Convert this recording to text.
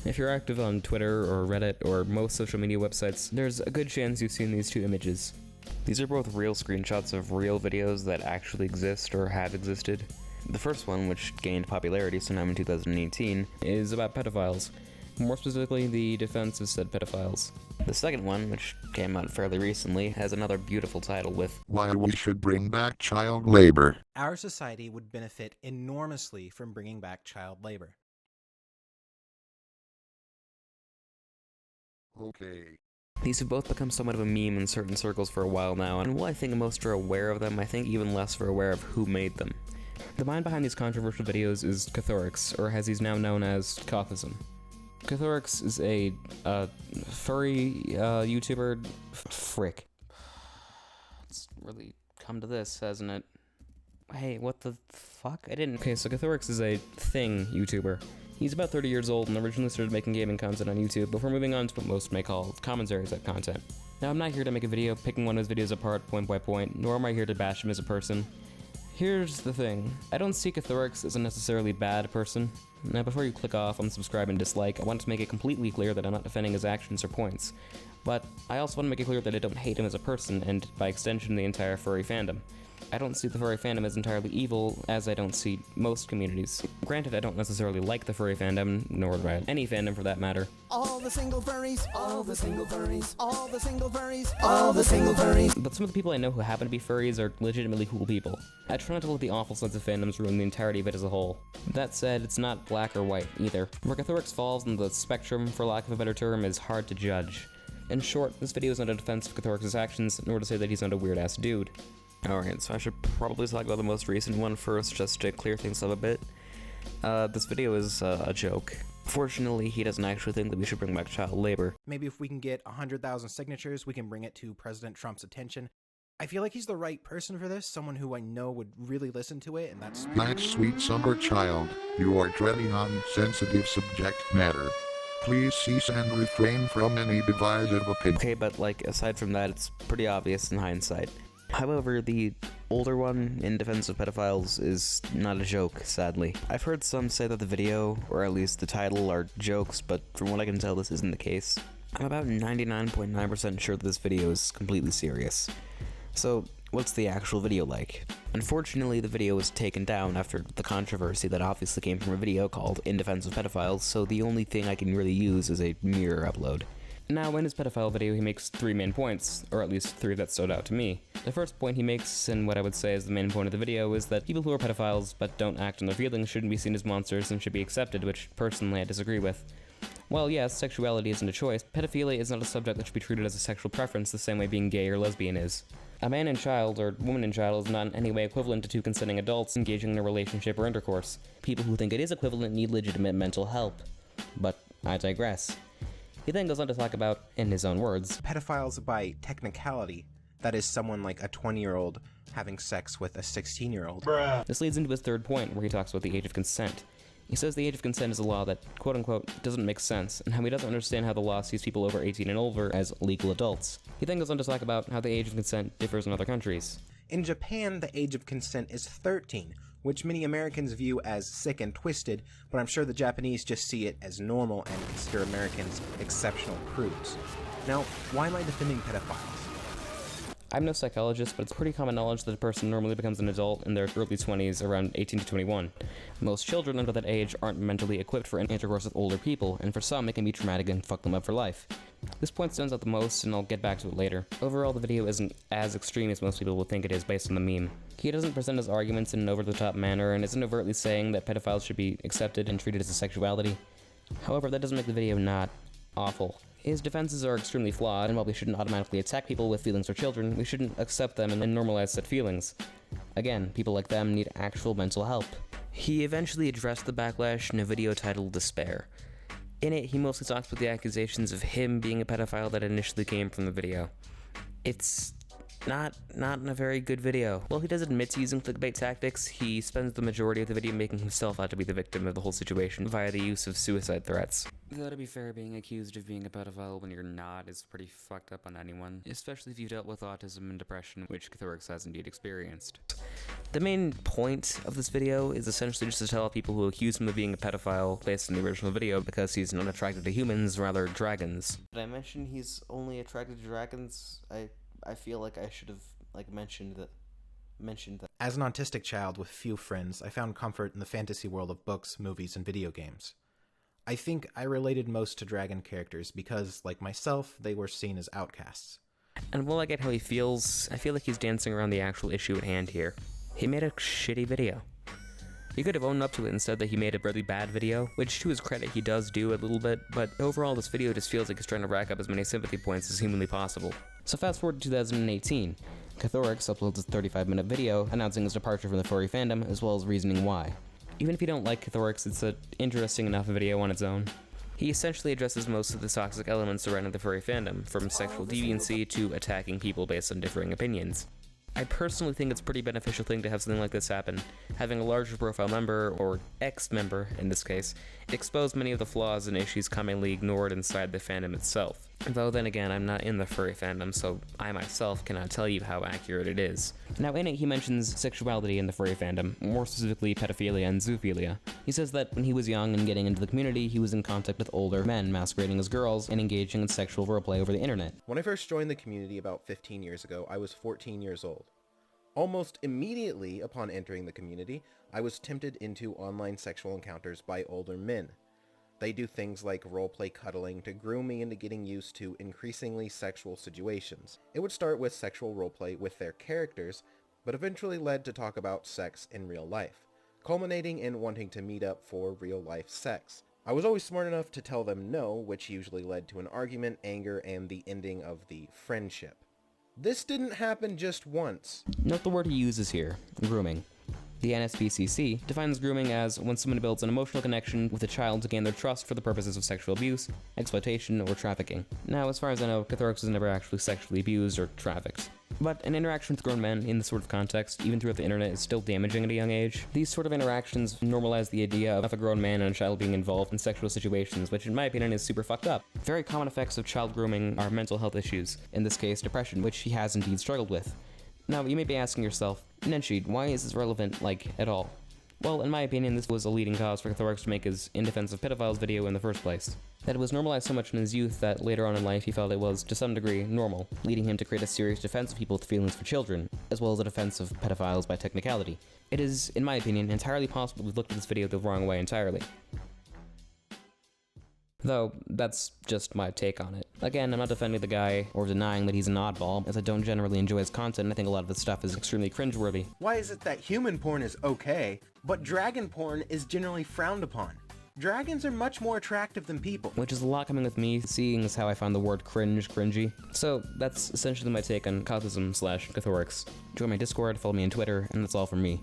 If you're active on Twitter or Reddit or most social media websites, there's a good chance you've seen these two images. These are both real screenshots of real videos that actually exist or have existed. The first one, which gained popularity sometime in 2018, is about pedophiles. More specifically, the defense of said pedophiles. The second one, which came out fairly recently, has another beautiful title with Why We Should Bring Back Child Labor. Our society would benefit enormously from bringing back child labor. Okay. These have both become somewhat of a meme in certain circles for a while now, and while I think most are aware of them, I think even less are aware of who made them. The mind behind these controversial videos is Kothorix, or as he's now known as Kothism. Kothorix is a furry YouTuber. Frick. It's really come to this, hasn't it? Hey, what the fuck? I didn't. Okay, so Kothorix is a thing YouTuber. He's about 30 years old and originally started making gaming content on YouTube before moving on to what most may call commentary type content. Now, I'm not here to make a video picking one of his videos apart point by point, nor am I here to bash him as a person. Here's the thing. I don't see Kothorix as a necessarily bad person. Now, before you click off, unsubscribe, and dislike, I want to make it completely clear that I'm not defending his actions or points. But I also want to make it clear that I don't hate him as a person, and by extension, the entire furry fandom. I don't see the furry fandom as entirely evil, as I don't see most communities. Granted, I don't necessarily like the furry fandom, nor do I any fandom for that matter. All the single furries, all the single furries, all the single furries, all the single furries. But some of the people I know who happen to be furries are legitimately cool people. I try not to let the awful sense of fandoms ruin the entirety of it as a whole. That said, it's not black or white, either. Where Kothorix falls in the spectrum, for lack of a better term, is hard to judge. In short, this video is not a defense of Kothorix's actions, nor to say that he's not a weird-ass dude. Alright, so I should probably talk about the most recent one first, just to clear things up a bit. This video is a joke. Fortunately, he doesn't actually think that we should bring back child labor. Maybe if we can get 100,000 signatures, we can bring it to President Trump's attention. I feel like he's the right person for this, someone who I know would really listen to it, and that's... My sweet summer child, you are treading on sensitive subject matter. Please cease and refrain from any divisive opinion. Okay, but aside from that, it's pretty obvious in hindsight. However, the older one, in defense of pedophiles, is not a joke, sadly. I've heard some say that the video, or at least the title, are jokes, but from what I can tell, this isn't the case. I'm about 99.9% sure that this video is completely serious. So, what's the actual video like? Unfortunately, the video was taken down after the controversy that obviously came from a video called In Defense of Pedophiles, so the only thing I can really use is a mirror upload. Now, in his pedophile video, he makes 3 main points, or at least 3 that stood out to me. The first point he makes, and what I would say is the main point of the video, is that people who are pedophiles but don't act on their feelings shouldn't be seen as monsters and should be accepted, which, personally, I disagree with. While yes, sexuality isn't a choice, pedophilia is not a subject that should be treated as a sexual preference the same way being gay or lesbian is. A man and child, or woman and child, is not in any way equivalent to 2 consenting adults engaging in a relationship or intercourse. People who think it is equivalent need legitimate mental help. But I digress. He then goes on to talk about, in his own words, pedophiles by technicality. That is someone like a 20-year-old having sex with a 16-year-old. This leads into his third point, where he talks about the age of consent. He says the age of consent is a law that, quote-unquote, doesn't make sense, and how he doesn't understand how the law sees people over 18 and over as legal adults. He then goes on to talk about how the age of consent differs in other countries. In Japan, the age of consent is 13, which many Americans view as sick and twisted, but I'm sure the Japanese just see it as normal and consider Americans exceptional prudes. Now, why am I defending pedophiles? I'm no psychologist, but it's pretty common knowledge that a person normally becomes an adult in their early 20s, around 18 to 21. Most children under that age aren't mentally equipped for intercourse with older people, and for some it can be traumatic and fuck them up for life. This point stands out the most, and I'll get back to it later. Overall, the video isn't as extreme as most people will think it is based on the meme. He doesn't present his arguments in an over-the-top manner, and isn't overtly saying that pedophiles should be accepted and treated as a sexuality. However, that doesn't make the video not awful. His defenses are extremely flawed, and while we shouldn't automatically attack people with feelings or children, we shouldn't accept them and normalize said feelings. Again, people like them need actual mental help. He eventually addressed the backlash in a video titled Despair. In it, he mostly talks about the accusations of him being a pedophile that initially came from the video. It's Not in a very good video. While he does admit to using clickbait tactics, he spends the majority of the video making himself out to be the victim of the whole situation via the use of suicide threats. Though to be fair, being accused of being a pedophile when you're not is pretty fucked up on anyone, especially if you've dealt with autism and depression, which Kothorix has indeed experienced. The main point of this video is essentially just to tell people who accuse him of being a pedophile based on the original video because he's not attracted to humans, rather dragons. Did I mention he's only attracted to dragons? I feel like I should have mentioned that. As an autistic child with few friends, I found comfort in the fantasy world of books, movies, and video games. I think I related most to dragon characters because, like myself, they were seen as outcasts. And while I get how he feels, I feel like he's dancing around the actual issue at hand here. He made a shitty video. He could have owned up to it instead that he made a really bad video, which to his credit he does do a little bit, but overall this video just feels like he's trying to rack up as many sympathy points as humanly possible. So fast forward to 2018, Kothorix uploads a 35-minute video announcing his departure from the furry fandom as well as reasoning why. Even if you don't like Kothorix, it's an interesting enough video on its own. He essentially addresses most of the toxic elements surrounding the furry fandom, from sexual deviancy to attacking people based on differing opinions. I personally think it's a pretty beneficial thing to have something like this happen. Having a larger profile member, or ex-member in this case, expose many of the flaws and issues commonly ignored inside the fandom itself. Though then again, I'm not in the furry fandom, so I myself cannot tell you how accurate it is. Now in it, he mentions sexuality in the furry fandom, more specifically pedophilia and zoophilia. He says that when he was young and getting into the community, he was in contact with older men masquerading as girls and engaging in sexual roleplay over the internet. When I first joined the community about 15 years ago, I was 14 years old. Almost immediately upon entering the community, I was tempted into online sexual encounters by older men. They do things like roleplay cuddling to groom me into getting used to increasingly sexual situations. It would start with sexual roleplay with their characters, but eventually led to talk about sex in real life, culminating in wanting to meet up for real-life sex. I was always smart enough to tell them no, which usually led to an argument, anger, and the ending of the friendship. This didn't happen just once. Note the word he uses here, grooming. The NSPCC defines grooming as when someone builds an emotional connection with a child to gain their trust for the purposes of sexual abuse, exploitation, or trafficking. Now, as far as I know, Kothorix was never actually sexually abused or trafficked. But an interaction with grown men in this sort of context, even throughout the internet, is still damaging at a young age. These sort of interactions normalize the idea of a grown man and a child being involved in sexual situations, which in my opinion is super fucked up. Very common effects of child grooming are mental health issues, in this case depression, which he has indeed struggled with. Now, you may be asking yourself, nenshi, why is this relevant, at all? Well, in my opinion, this was a leading cause for Kothorix to make his In Defense of Pedophiles video in the first place. That it was normalized so much in his youth that later on in life he felt it was, to some degree, normal, leading him to create a serious defense of people with feelings for children, as well as a defense of pedophiles by technicality. It is, in my opinion, entirely possible we've looked at this video the wrong way entirely. Though, that's just my take on it. Again, I'm not defending the guy or denying that he's an oddball, as I don't generally enjoy his content and I think a lot of his stuff is extremely cringeworthy. Why is it that human porn is okay, but dragon porn is generally frowned upon? Dragons are much more attractive than people. Which is a lot coming with me, seeing as how I found the word cringe cringy. So, that's essentially my take on Kothism / Kothorix. Join my Discord, follow me on Twitter, and that's all from me.